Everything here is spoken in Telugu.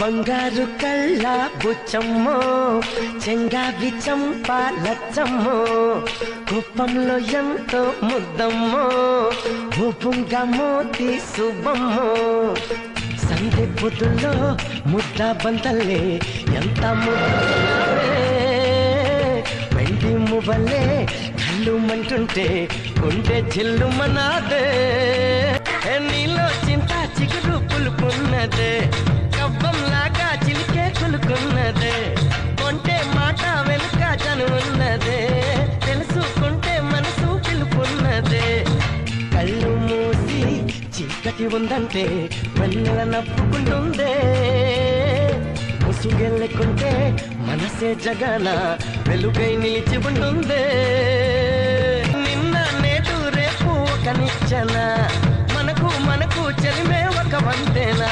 బంగారు కళ్ళ బుచ్చమ్మో చెంగావి చంపాలచ్చమ్మో కుప్పంలో ఎంతో ముద్దమ్మో భూపుంగా మోతి శుభమ్మో సంధి పొద్దుల్లో ముద్ద బంతల్లే ఎంత ముద్దే వెండి మువ్వలే కళ్ళు మంటుంటే గుండె చిల్లు మనాదే నీలో చింత చిగురు పులుపున్నదే కవ్వంలాగా చిలికే కులుకున్నదే కొంటే మాట వెనుక చనువున్నదే తెలుసుకుంటే మనసు పిలుపున్నదే కళ్ళు మూసి చీకటి ఉందంటే వెన్నెల నవ్వుకుంటుందే ముసుగెళ్ళకుంటే మనసే జగన వెలుగై నిలిచి ఉంటుందే నిన్న నేడు రేపు ఒక నిచ్చెన మనకు చెలిమే ఒక వంతేనా